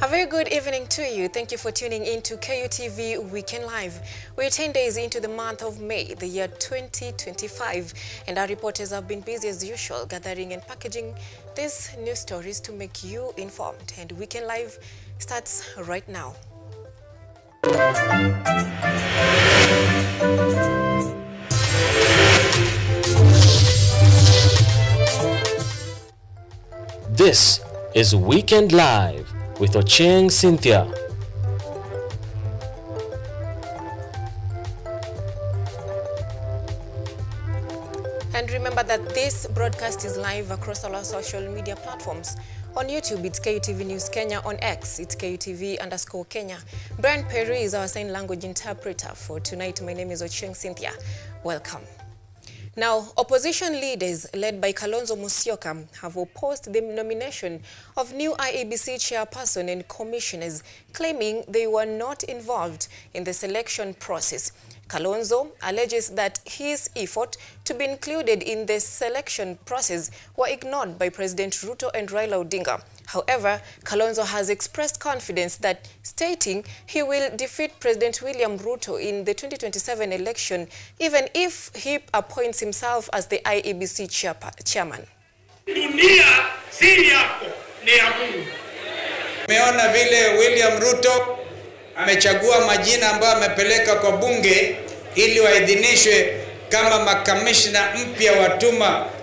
A very good evening to you. Thank you for tuning in to KUTV Weekend Live. We're 10 days into the month of May, the year 2025, and our reporters have been busy as usual, gathering and packaging these news stories to make you informed. And Weekend Live starts right now. This is Weekend Live with Ochieng, Cynthia. And remember that this broadcast is live across all our social media platforms. On YouTube, it's KUTV News Kenya. On X, it's KUTV_Kenya. Brian Perry is our sign language interpreter for tonight. My name is Ochieng, Cynthia. Welcome. Now, opposition leaders led by Kalonzo Musyoka have opposed the nomination of new IEBC chairperson and commissioners, claiming they were not involved in the selection process. Kalonzo alleges that his effort to be included in the selection process were ignored by President Ruto and Raila Odinga. However, Kalonzo has expressed confidence that, stating he will defeat President William Ruto in the 2027 election, even if he appoints himself as the IEBC chairman. Dunia si yako, ni ya Mungu. Meona vile William Ruto amechagua majina ambayo amepeleka kwa bunge ili waidhinishwe kama makamishna mpya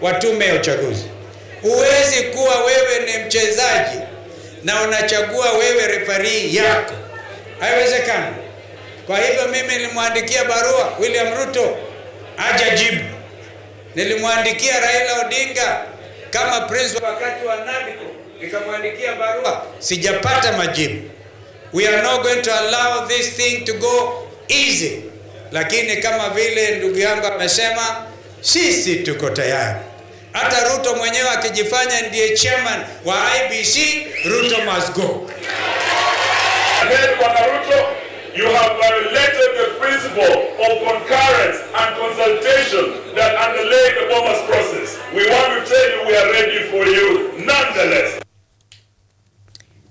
wa tume ya uchaguzi. Huwezi kuwa wewe ni mchezaji na unachagua wewe referee yako. Haiwezekani. Kwa hivyo mimi nilimwandikia barua William Ruto, hajajibu. Nilimwandikia Raila Odinga kama prince wakati wa Nadico, nikamwandikia barua, sijapata majibu. We are not going to allow this thing to go easy. Lakini kama vile ndugu yangu amesema, sisi tuko tayari. Hata Ruto mwenyewe akijifanya ndiye chairman wa IBC, Ruto must go. Then, Bwana Ruto, you have violated the principle of concurrence and consultation that underlay the Bomas process. We want to tell you we are ready for you nonetheless.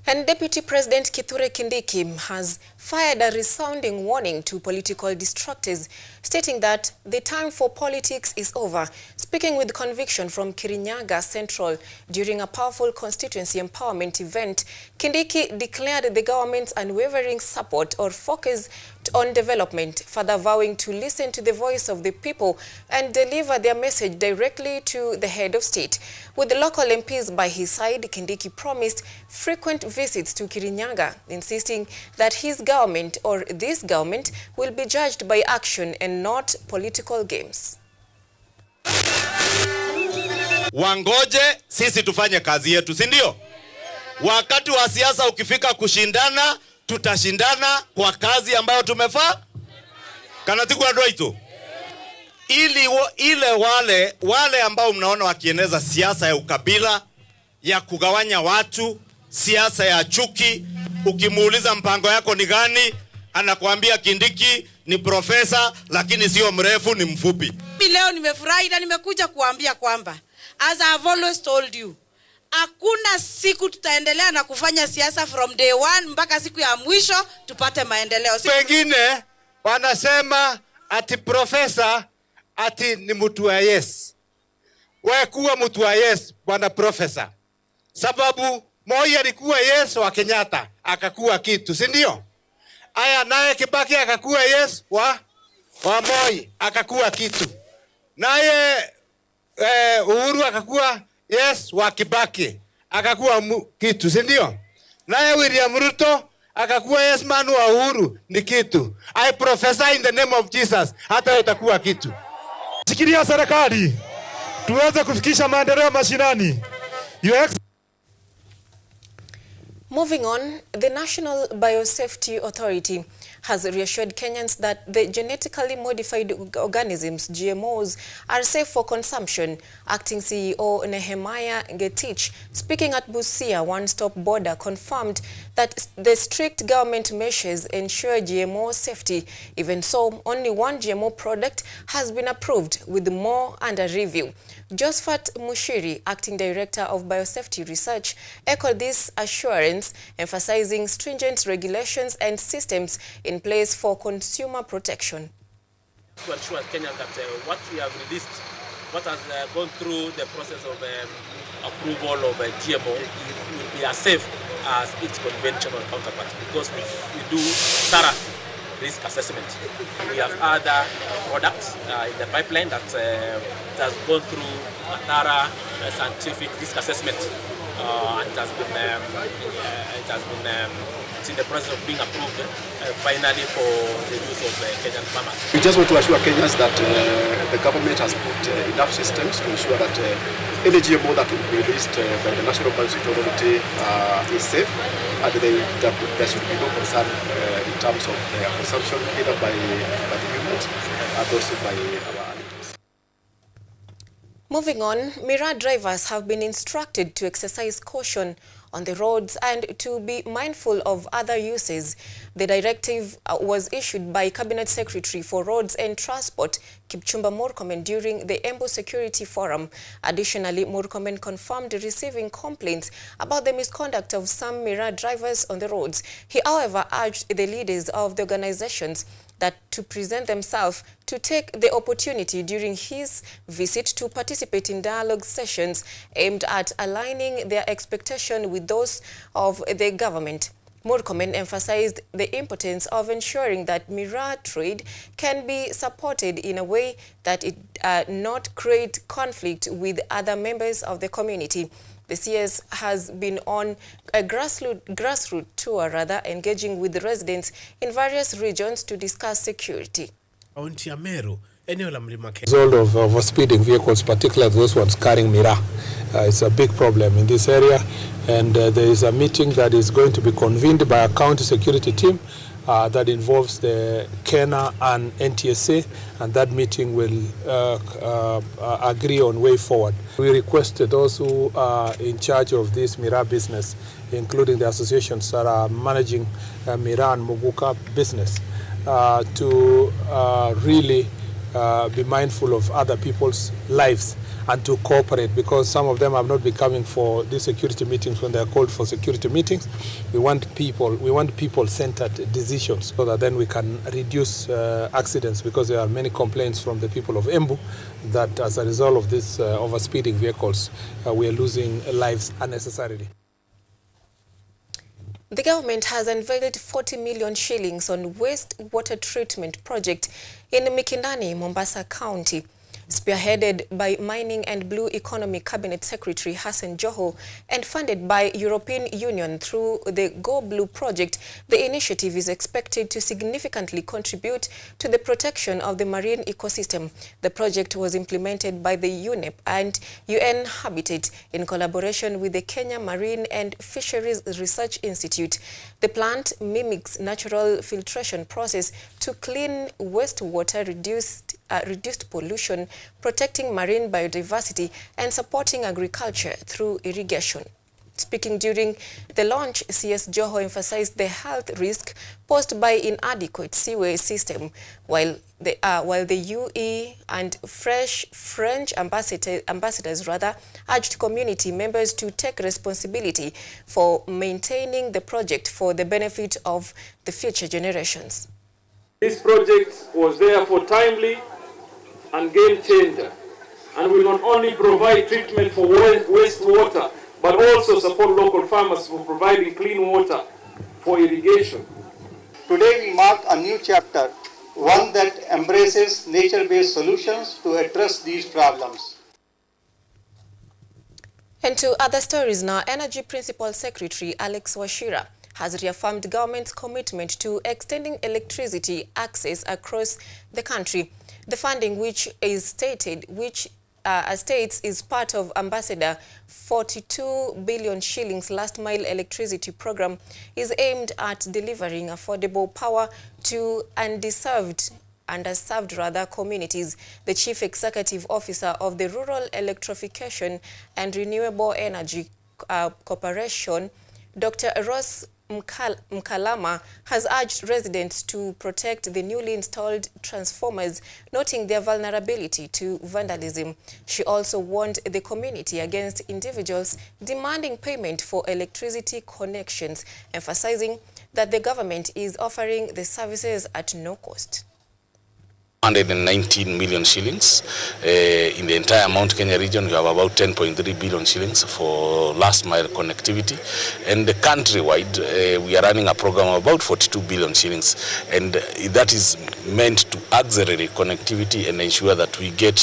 And Deputy President Kithure Kindiki has fired a resounding warning to political distractors, stating that the time for politics is over. Speaking with conviction from Kirinyaga Central during a powerful constituency empowerment event, Kindiki declared the government's unwavering support or focus on development, further vowing to listen to the voice of the people and deliver their message directly to the head of state. With the local MPs by his side, Kindiki promised frequent visits to Kirinyaga, insisting that his government or this government will be judged by action and not political games. Wangoje sisi tufanye kazi yetu, si ndio? Wakati wa siasa ukifika kushindana, tutashindana kwa kazi ambayo tumefaa. Kana tiku adwa ito. Ile wale ambao mnaona wakieneza siasa ya ukabila, ya kugawanya watu, siasa ya chuki, ukimuuliza mpango yako ni gani, anakuambia Kindiki ni profesa lakini sio mrefu, ni mfupi. Leo nimefurahi na nimekuja kuambia kwamba, as I have always told you, hakuna siku tutaendelea na kufanya siasa from day one mpaka siku ya mwisho tupate maendeleo. Wengine wanasema ati profesa ati ni mtu wa yes. Wewe kuwa mtu wa yes bwana profesa. Sababu Moi alikuwa yes wa Kenyatta akakuwa kitu, si ndio? Aya naye Kibaki akakuwa yes wa Moi akakuwa kitu. Naye Uhuru akakuwa yes wa Kibaki akakuwa kitu, si ndio? Naye William Ruto akakuwa yes man wa Uhuru ni kitu. I prophesy in the name of Jesus hata itakuwa kitu. Shikilia serikali tuweze kufikisha maendeleo mashinani. Moving on, the National Biosafety Authority has reassured Kenyans that the genetically modified organisms, GMOs, are safe for consumption. Acting CEO Nehemiah Ngetich, speaking at Busia One-Stop Border, confirmed that the strict government measures ensure GMO safety. Even so, only one GMO product has been approved, with more under review. Josephat Mushiri, Acting Director of Biosafety Research, echoed this assurance, emphasizing stringent regulations and systems in place for consumer protection. To assure Kenya that what we have released, what has gone through the process of approval of GMO, will be as safe as its conventional counterpart, because we do thorough risk assessment. We have other products in the pipeline that has gone through a thorough scientific risk assessment, and it has been it's in the process of being approved finally for the use of Kenyan farmers. We just want to assure Kenyans that the government has put enough systems to ensure that any GMO that will be released by the National Biosecurity Authority is safe, and there should be no concern in terms of their consumption, either by the humans and also by our animals. Moving on, Mira drivers have been instructed to exercise caution on the roads and to be mindful of other uses. The directive was issued by Cabinet Secretary for Roads and Transport, Kipchumba Murkomen, during the Embu Security Forum. Additionally, Murkomen confirmed receiving complaints about the misconduct of some Mira drivers on the roads. He, however, urged the leaders of the organizations that to present themselves to take the opportunity during his visit to participate in dialogue sessions aimed at aligning their expectation with those of the government. Murkomen emphasized the importance of ensuring that Mira trade can be supported in a way that it not create conflict with other members of the community. The CS has been on a grassroots tour, engaging with the residents in various regions to discuss security. Kaunti ya Meru, eneo la Mlima Kenya. Result of overspeeding vehicles, particularly those ones carrying Mira, it's a big problem in this area, and there is a meeting that is going to be convened by a county security team that involves the KENA and NTSA, and that meeting will agree on way forward. We requested those who are in charge of this Mira business, including the associations that are managing Mira and Muguka business, to really be mindful of other people's lives and to cooperate, because some of them have not been coming for these security meetings when they are called for security meetings. We want people-centered decisions so that then we can reduce accidents, because there are many complaints from the people of Embu that as a result of this overspeeding vehicles, we are losing lives unnecessarily. The government has unveiled 40 million shillings on wastewater treatment project in Mikindani, Mombasa County. Spearheaded by Mining and Blue Economy Cabinet Secretary Hassan Joho and funded by European Union through the Go Blue project, the initiative is expected to significantly contribute to the protection of the marine ecosystem. The project was implemented by the UNEP and UN Habitat in collaboration with the Kenya Marine and Fisheries Research Institute. The plant mimics natural filtration process to clean wastewater, reduced pollution, protecting marine biodiversity, and supporting agriculture through irrigation. Speaking during the launch, CS Joho emphasized the health risk posed by inadequate sewer system, while the UE and French ambassadors urged community members to take responsibility for maintaining the project for the benefit of the future generations. This project was therefore timely and game changer, and will not only provide treatment for wastewater, but also support local farmers for providing clean water for irrigation. Today we mark a new chapter, one that embraces nature-based solutions to address these problems. And to other stories now, Energy Principal Secretary Alex Wachira has reaffirmed government's commitment to extending electricity access across the country. The funding, which Estates is part of Ambassador 42 billion shillings last mile electricity program is aimed at delivering affordable power to underserved communities. The Chief Executive Officer of the Rural Electrification and Renewable Energy Corporation, Dr. Ross Mkalama, has urged residents to protect the newly installed transformers, noting their vulnerability to vandalism. She also warned the community against individuals demanding payment for electricity connections, emphasizing that the government is offering the services at no cost. 119 million shillings. In the entire Mount Kenya region, we have about 10.3 billion shillings for last mile connectivity. And countrywide, we are running a program of about 42 billion shillings. And that is meant to accelerate connectivity and ensure that we get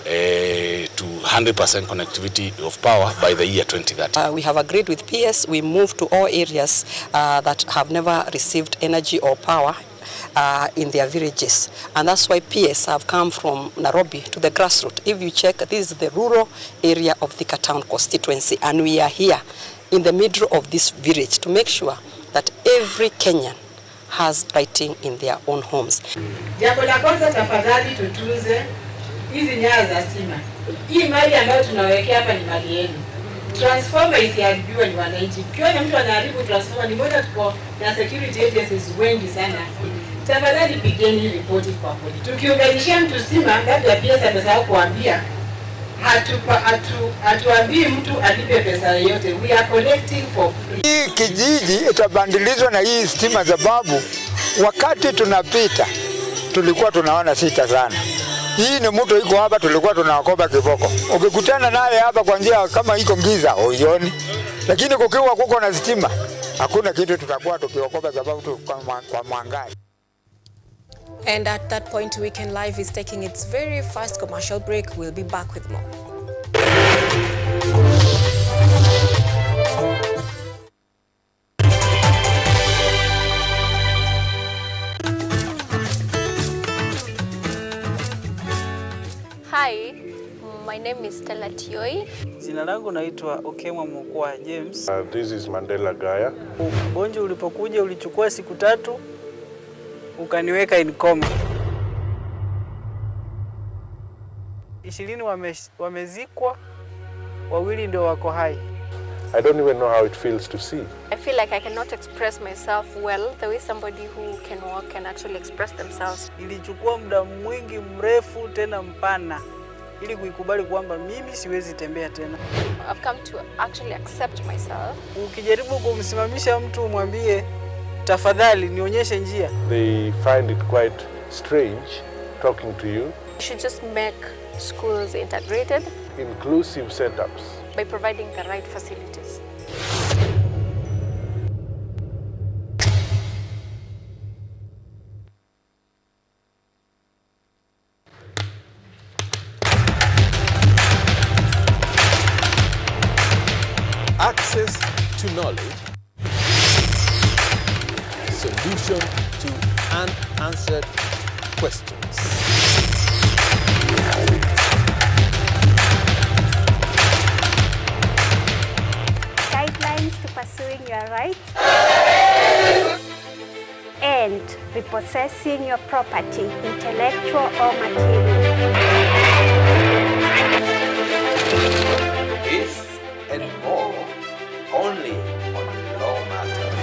to 100% connectivity of power by the year 2030. We have agreed with PS. We move to all areas that have never received energy or power in their villages, and that's why PS have come from Nairobi to the grassroots. If you check, this is the rural area of Thika Town constituency, and we are here in the middle of this village to make sure that every Kenyan has lighting in their own homes. Jambo la kwanza, tafadhali tutunze hizi nyaya za stima. Hii mali ambayo tunawekea hapa ni mali yenu. Transformer isiharibiwe ni wananchi. Ukiona mtu anaharibu transformer, ni moja tuko na security agencies wengi sana. Tafadhali pigeni ripoti kwa polisi. Tukiunganishia mtu stima, labda pia pesa kuambia hatuambii mtu alipe pesa yote. We are collecting for free. Hii kijiji itabandilizwa na hii stima, sababu wakati tunapita tulikuwa tunaona sita sana. Hii ni mtu iko hapa, tulikuwa tunakopa kiboko. Ukikutana naye hapa kwa njia kama iko giza uioni. Lakini kukiwa kuko na stima, hakuna kitu tutakuwa tukiokopa sababu tu kwa mwangaza. And at that point, Weekend Live is taking its very first commercial break. We'll be back with more. Hi, my name is Stella Tioi. Jina langu naitwa Ochieng James. This is Mandela Gaya. Ugonjwa ulipokuja ulichukua siku 3 ukaniweka in coma. 20 wamezikwa, 2 ndio wako hai. I don't even know how it feels to see. I feel like I cannot express myself well the way somebody who can walk can actually express themselves. Ilichukua muda mwingi mrefu tena mpana ili kuikubali kwamba mimi siwezi tembea tena. I've come to actually accept myself. Ukijaribu kumsimamisha mtu umwambie tafadhali nionyeshe njia, they find it quite strange talking to you. We should just make schools integrated, inclusive setups, by providing the right facilities. Access to knowledge, solution to unanswered questions. Guidelines to pursuing your rights and repossessing your property, intellectual or material. This and more only on Law Matters.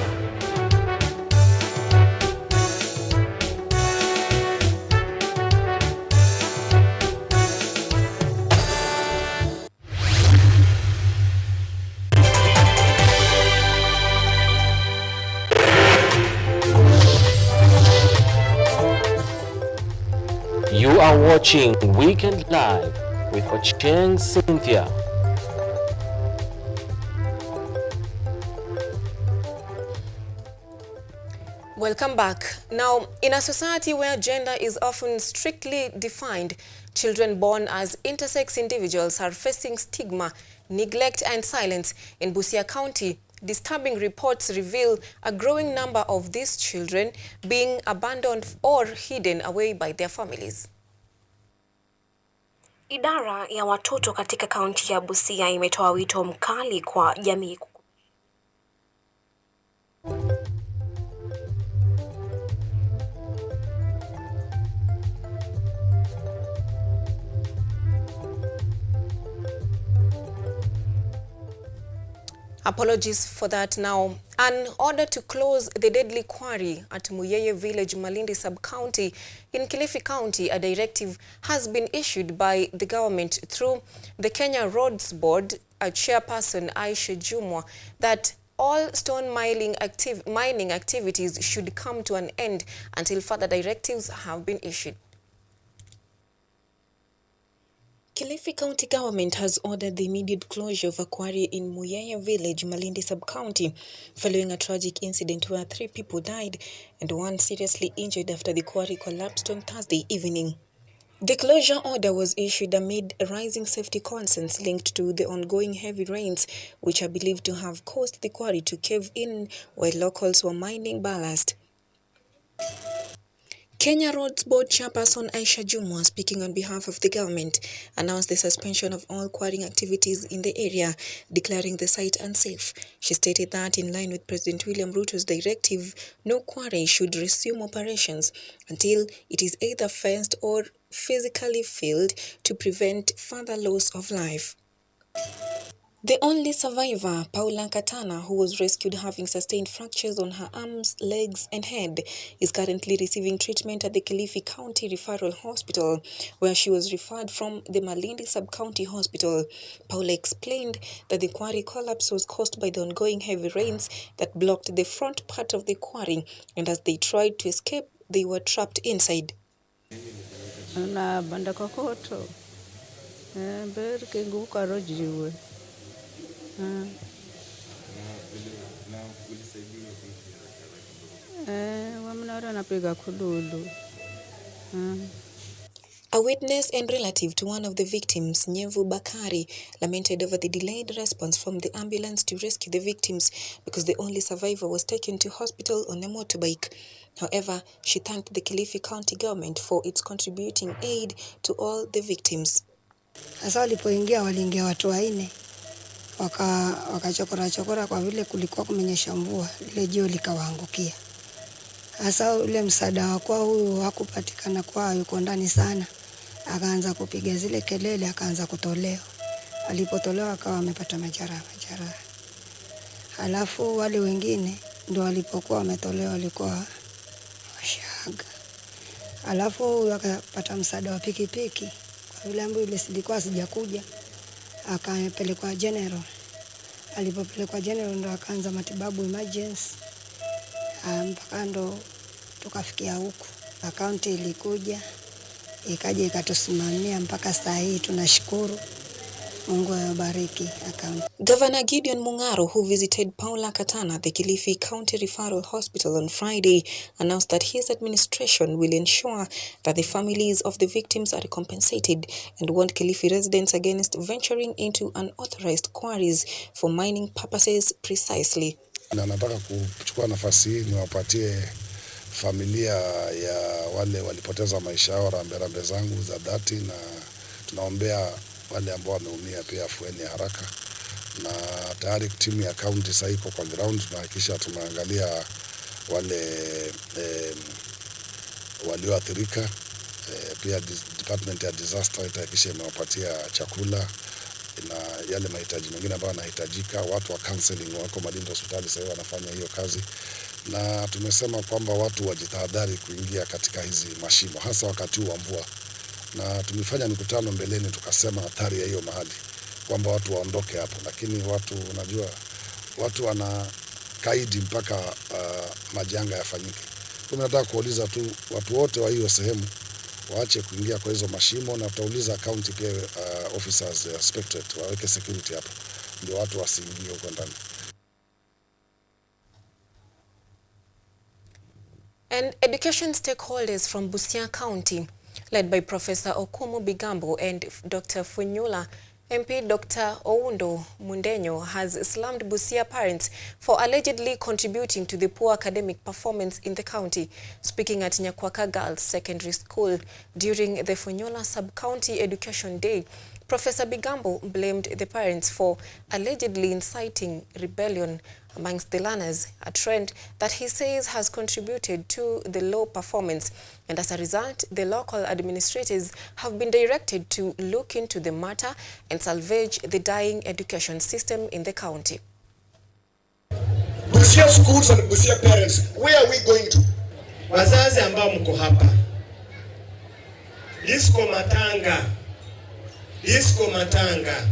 You are watching Weekend Live with Ochieng Cynthia. Welcome back. Now, in a society where gender is often strictly defined, children born as intersex individuals are facing stigma, neglect and silence. In Busia County, disturbing reports reveal a growing number of these children being abandoned or hidden away by their families. Idara ya watoto katika kaunti ya Busia imetoa wito mkali kwa jamii. Apologies for that now. An order to close the deadly quarry at Muyeye Village, Malindi Sub-County in Kilifi County, a directive has been issued by the government through the Kenya Roads Board, a chairperson Aisha Jumwa, that all stone mining activities should come to an end until further directives have been issued. Kilifi County government has ordered the immediate closure of a quarry in Muyeye Village, Malindi Sub-County, following a tragic incident where 3 people died and 1 seriously injured after the quarry collapsed on Thursday evening. The closure order was issued amid rising safety concerns linked to the ongoing heavy rains, which are believed to have caused the quarry to cave in while locals were mining ballast. Kenya Roads Board chairperson Aisha Jumwa, speaking on behalf of the government, announced the suspension of all quarrying activities in the area, declaring the site unsafe. She stated that in line with President William Ruto's directive, no quarry should resume operations until it is either fenced or physically filled to prevent further loss of life. The only survivor, Paula Katana, who was rescued having sustained fractures on her arms, legs and head, is currently receiving treatment at the Kilifi County Referral Hospital, where she was referred from the Malindi Sub-County Hospital. Paula explained that the quarry collapse was caused by the ongoing heavy rains that blocked the front part of the quarry, and as they tried to escape, they were trapped inside. A witness and relative to one of the victims, Nyevu Bakari, lamented over the delayed response from the ambulance to rescue the victims because the only survivor was taken to hospital on a motorbike. However, she thanked the Kilifi County government for its contributing aid to all the victims. Sasa walipoingia waliingia watu 4 wakachokora kwa vile kulikuwa kumenyesha mvua, ile jio likawaangukia. Sasa ule msaada wa kwa huyu hakupatikana, kwa yuko ndani sana, akaanza kupiga zile kelele, akaanza kutolewa. Alipotolewa akawa amepata majeraha. Halafu wale wengine ndio walipokuwa wametolewa walikuwa washaga. Halafu akapata msaada wa pikipiki. Yule ambulance ilikuwa sijakuja, akapelekwa general. Alipopelekwa general ndo akaanza matibabu emergency, mpaka ndo tukafikia huku. Akaunti ilikuja, ikaja ikatusimamia mpaka saa hii, tunashukuru. Mungu awabariki. Governor Gideon Mungaro, who visited Paula Katana at the Kilifi County Referral Hospital on Friday, announced that his administration will ensure that the families of the victims are compensated and warned Kilifi residents against venturing into unauthorized quarries for mining purposes precisely. Na nataka kuchukua nafasi hii niwapatie familia ya wale walipoteza maisha yao rambe zangu za dhati, na tunaombea wale ambao wameumia pia afueni haraka, na tayari timu ya county sasa iko kwa ground. Tunahakikisha tumeangalia wale walioathirika, pia department ya disaster itahakikisha imewapatia chakula na yale mahitaji mengine ambayo yanahitajika. Watu wa counseling wako Malindi hospitali sasa wanafanya hiyo kazi, na tumesema kwamba watu wajitahadhari kuingia katika hizi mashimo hasa wakati wa mvua, na tumefanya mikutano mbeleni tukasema athari ya hiyo mahali kwamba watu waondoke hapo, lakini watu, unajua watu wana kaidi mpaka majanga yafanyike. Tunataka kuuliza tu watu wote wa hiyo sehemu waache kuingia kwa hizo mashimo, na tutauliza county pia officers inspectorate waweke security hapo ndio watu wasiingie huko ndani. And education stakeholders from Busia County, led by Professor Okumu Bigambo and Dr. Funyula, MP Dr. Oundo Mundenyo has slammed Busia parents for allegedly contributing to the poor academic performance in the county. Speaking at Nyakwaka Girls Secondary School during the Fonyola Sub-County Education Day, Professor Bigambo blamed the parents for allegedly inciting rebellion amongst the learners, a trend that he says has contributed to the low performance. And as a result, the local administrators have been directed to look into the matter and salvage the dying education system in the county. Busia schools and Busia parents, where are we going to? Wazazi ambao mko hapa. Disco matanga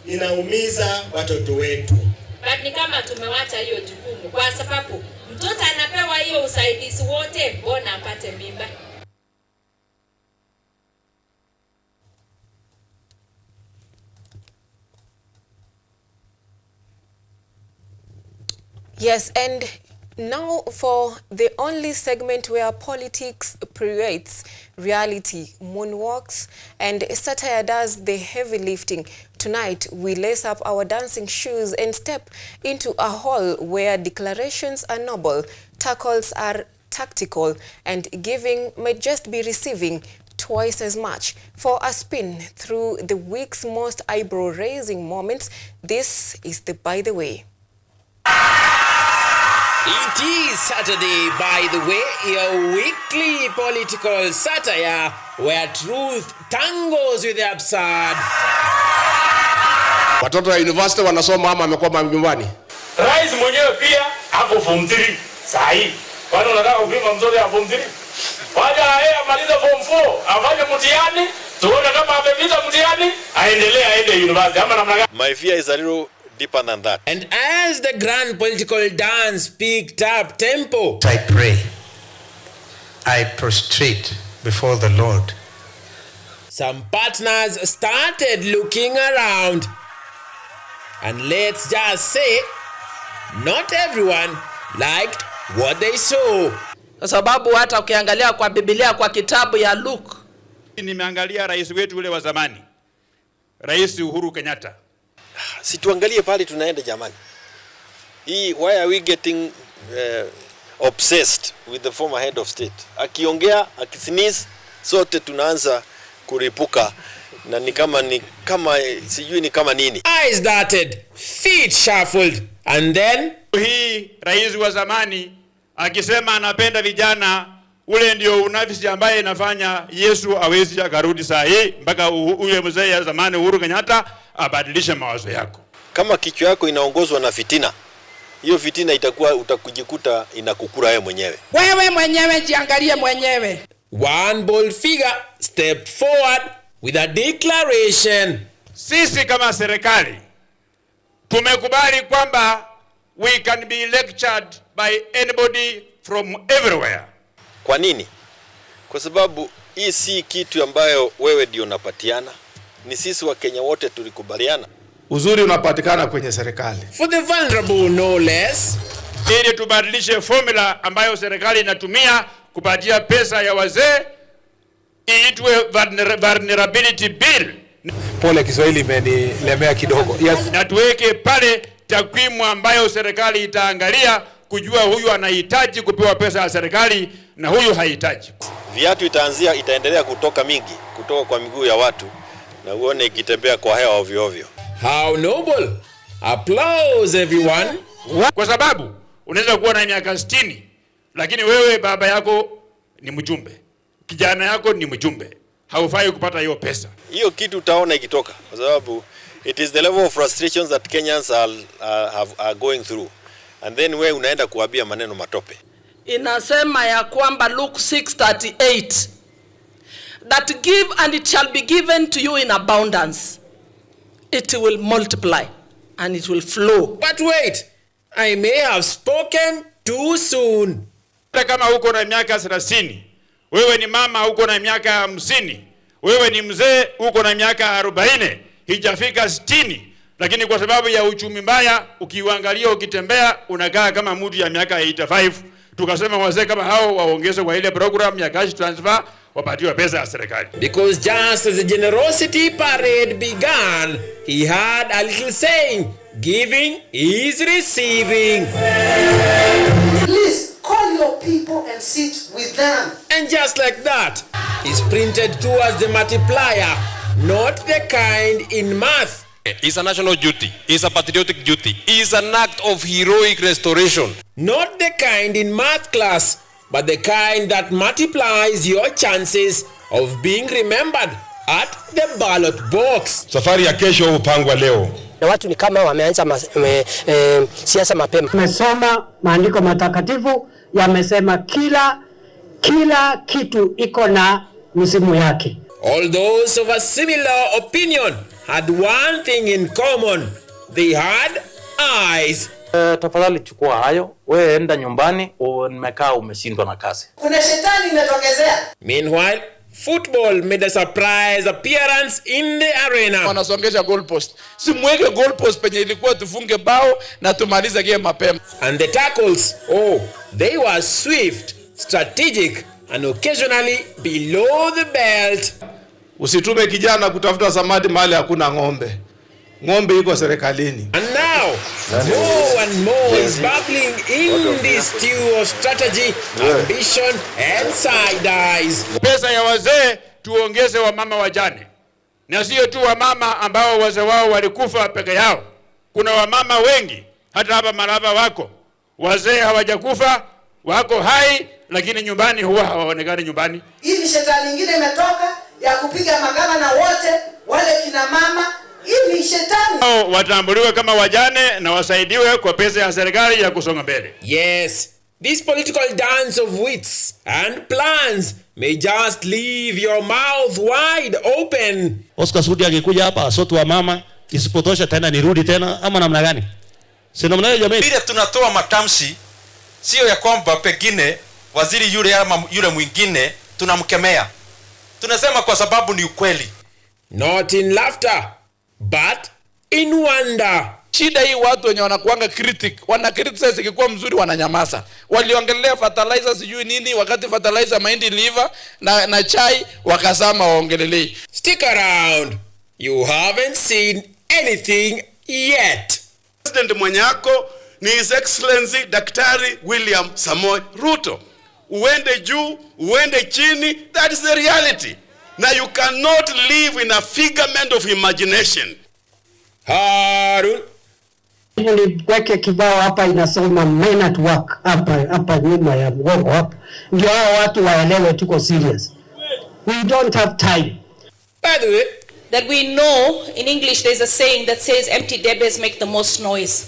inaumiza watoto wetu. But ni kama tumewacha hiyo jukumu kwa sababu mtoto anapewa hiyo usaidizi wote, mbona apate mimba? Yes, and now for the only segment where politics creates reality, moonwalks, and satire does the heavy lifting. Tonight, we lace up our dancing shoes and step into a hall where declarations are noble, tackles are tactical, and giving might just be receiving twice as much. For a spin through the week's most eyebrow-raising moments, this is the By the Way. It is Saturday, by the way, your weekly political satire where truth tangos with the absurd. Watoto wa university wanasoma ama amekuwa nyumbani. Rais mwenyewe pia hapo form 3 saa hii. Kwani unataka kupima mtoto ya form 3? Wacha yeye amalize form 4, afanye mtihani, tuone kama amepita mtihani, aende university ama namna gani. My fear is a little deeper than that. And as the grand political dance picked up tempo, I pray, I prostrate before the Lord. Some partners started looking around. And let's just say, not everyone liked what they saw. Kwa sababu hata ukiangalia kwa Biblia kwa kitabu ya Luke, nimeangalia rais wetu ule wa zamani, Rais Uhuru Kenyatta. Si tuangalie pale tunaenda jamani. Why are we getting obsessed with the former head of state? Akiongea, akisneeze, sote tunaanza kuripuka. Na ni kama sijui ni kama nini. Eyes darted, feet shuffled, and then hii rais wa zamani akisema anapenda vijana, ule ndio unafisi ambaye inafanya Yesu awezi akarudi saa hii mpaka ule mzee ya zamani Uhuru Kenyatta abadilishe mawazo yako. Kama kichwa yako inaongozwa na fitina, hiyo fitina utakujikuta inakukura wewe mwenyewe. Wewe mwenyewe jiangalie mwenyewe. One bold figure stepped forward with a declaration. Sisi kama serikali tumekubali kwamba we can be lectured by anybody from everywhere. Kwa nini? Kwa sababu hii si kitu ambayo wewe ndio unapatiana. Ni sisi wa Kenya wote tulikubaliana. Uzuri unapatikana kwenye serikali. For the vulnerable no less. Ili tubadilishe formula ambayo serikali inatumia kupatia pesa ya wazee, iitwe vulnerability bill. Pole Kiswahili imenilemea kidogo. Yes. Na tuweke pale takwimu ambayo serikali itaangalia kujua huyu anahitaji kupewa pesa ya serikali na huyu hahitaji. Viatu itaendelea kutoka kwa miguu ya watu na uone ikitembea kwa hewa ovyo ovyo. How noble. Applause everyone. Kwa sababu unaweza kuwa na miaka 60 lakini wewe baba yako ni mjumbe, kijana yako ni mjumbe, haufai kupata hiyo pesa. Hiyo kitu utaona ikitoka kwa sababu it is the level of frustrations that Kenyans are going through, and then wewe unaenda kuambia maneno matope. Inasema ya kwamba Luke 6:38 that give and it shall be given to you in abundance, it will multiply and it will flow. But wait, I may have spoken too soon. Kama uko na miaka 30, wewe ni mama uko na miaka 50, wewe ni mzee uko na miaka 40, hijafika 60, lakini kwa sababu ya uchumi mbaya ukiangalia ukitembea unakaa kama mtu ya miaka 85, Tukasema wazee kama hao waongeze kwa ile program ya cash transfer, wapatiwe pesa ya serikali. Because just as the generosity parade began, he had a little saying, giving is receiving. Please call your people and sit with them. And just like that, he sprinted towards the multiplier, not the kind in math. It's a national duty. It's a patriotic duty. It's an act of heroic restoration. Not the kind in math class, but the kind that multiplies your chances of being remembered at the ballot box. Safari ya kesho hupangwa leo. Na watu ni kama wameanza siasa mapema. Tumesoma maandiko matakatifu yamesema kila kitu iko na msimu yake. All those of a similar opinion had one thing in common. They had eyes. Tafadhali chukua hayo, wewe enda nyumbani, umekaa umeshindwa na kazi. Kuna shetani imetokezea. Meanwhile, football made a surprise appearance in the arena. Wanasongesha goalpost. Simweke goalpost penye ilikuwa tufunge bao na tumalize game mapema. And the tackles, they were swift, strategic, and occasionally below the belt. Usitume kijana kutafuta samadi mahali hakuna ng'ombe. Ng'ombe iko serikalini. And now, more and more is bubbling in this stew of strategy, ambition, and side eyes. Pesa ya wazee tuongeze wa mama wajane. Na sio tu wa mama ambao wazee wao walikufa peke yao. Kuna wa mama wengi, hata hapa Malava wako. Wazee hawajakufa, wako hai, lakini nyumbani huwa hawaonekani nyumbani. Hii ni shetani nyingine imetoka ya kupiga magana na wote wale kina mama. Hii ni shetani. Watambuliwe kama wajane na wasaidiwe kwa pesa ya serikali ya kusonga mbele. Yes, this political dance of wits and plans may just leave your mouth wide open. Oscar Sudi angekuja hapa sote wa mama, isipotosha tena nirudi tena ama namna gani? Si namna hiyo jamani. Bila tunatoa matamshi sio ya kwamba pengine waziri yule ama yule mwingine tunamkemea. Tunasema kwa sababu ni ukweli. Not in laughter, but in wonder. Shida hii watu wenye wanakuanga wana criticize ikikuwa mzuri wananyamaza. Waliongelea fertilizer sijui nini wakati fertilizer mahindi liver na chai wakasama waongelelei. Stick around. You haven't seen anything yet. President mwenyako ni His Excellency Daktari William Samoei Ruto. Uende juu, uende chini, that is the reality. Now you cannot live in a figment of imagination. Harun. Niweke kibao hapa inasoma men at work hapa nyuma ya mgongo hapa. Ndio hao watu waelewe tuko serious. We don't have time. By the way, that we know in English there's a saying that says empty debbers make the most noise.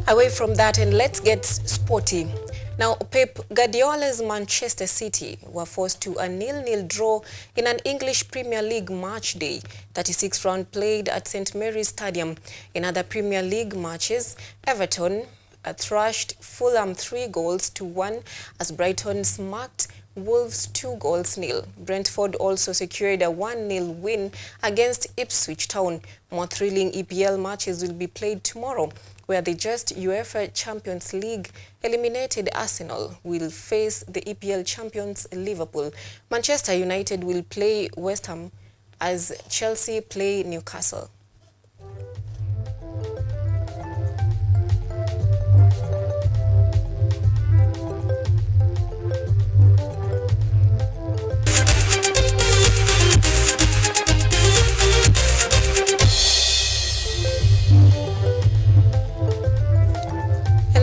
Away from that, and let's get sporty. Now, Pep Guardiola's Manchester City were forced to a 0-0 draw in an English Premier League match day. 36th round played at St Mary's Stadium. In other Premier League matches, Everton thrashed Fulham 3-1 as Brighton smacked Wolves 2-0. Brentford also secured a 1-0 win against Ipswich Town. More thrilling EPL matches will be played tomorrow, where the just UEFA Champions League eliminated Arsenal will face the EPL champions Liverpool. Manchester United will play West Ham as Chelsea play Newcastle.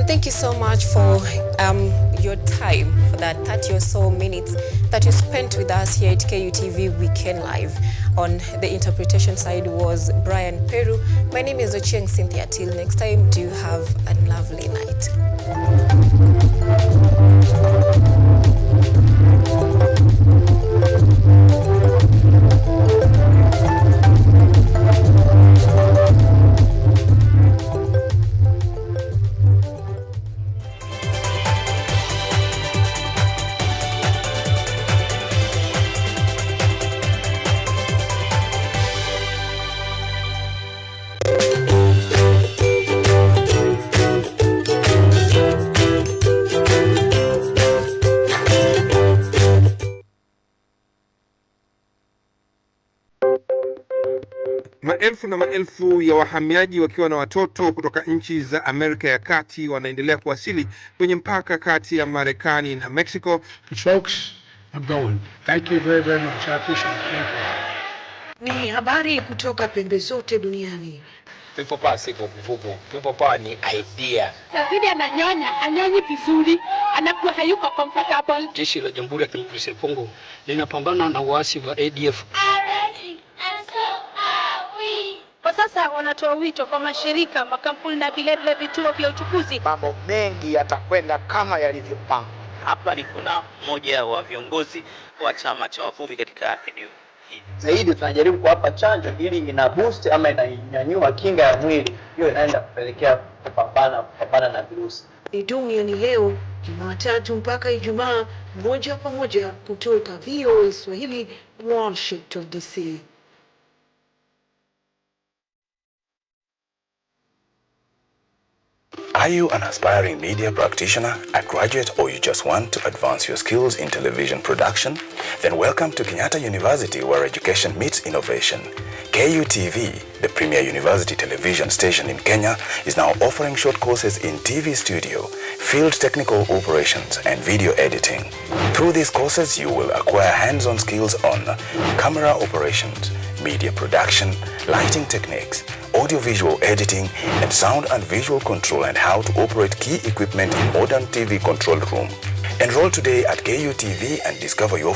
Thank you so much for your time, for that 30 or so minutes that you spent with us here at KUTV Weekend Live. On the interpretation side was Brian Peru. My name is Ochieng, Cynthia. Till next time, do have a lovely night. Maelfu na maelfu ya wahamiaji wakiwa na watoto kutoka nchi za Amerika ya Kati wanaendelea kuwasili kwenye mpaka kati ya Marekani na Mexico. Folks, I'm going. Thank you very, very much. I appreciate it. Thank you. Ni habari kutoka pembe zote duniani. People power siko kufupo. People power ni idea. Safiri ananyonya, anyonyi vizuri, anakuwa hayuko comfortable. Jeshi la Jamhuri ya Kidemokrasia ya Kongo linapambana na waasi wa ADF. Kwa sasa wanatoa wito kwa mashirika, makampuni na vile vituo vya uchukuzi. Mambo mengi yatakwenda kama yalivyopangwa. Hapa ni kuna mmoja wa viongozi wa chama cha wavuvi katika eneo hili. Zaidi tunajaribu kuwapa chanjo ili ina boost ama inanyanyua kinga ya mwili. Hiyo inaenda kupelekea kupambana na virusi. Duniani leo Jumatatu mpaka Ijumaa, moja kwa moja kutoka VOA Swahili, Washington DC. Are you an aspiring media practitioner, a graduate, or you just want to advance your skills in television production? Then welcome to Kenyatta University, where education meets innovation. KUTV, the premier university television station in Kenya, is now offering short courses in TV studio, field technical operations, and video editing. Through these courses, you will acquire hands-on skills on camera operations, media production, lighting techniques, audio-visual editing, and sound and visual control, and how to operate key equipment in modern TV control room. Enroll today at KUTV and discover your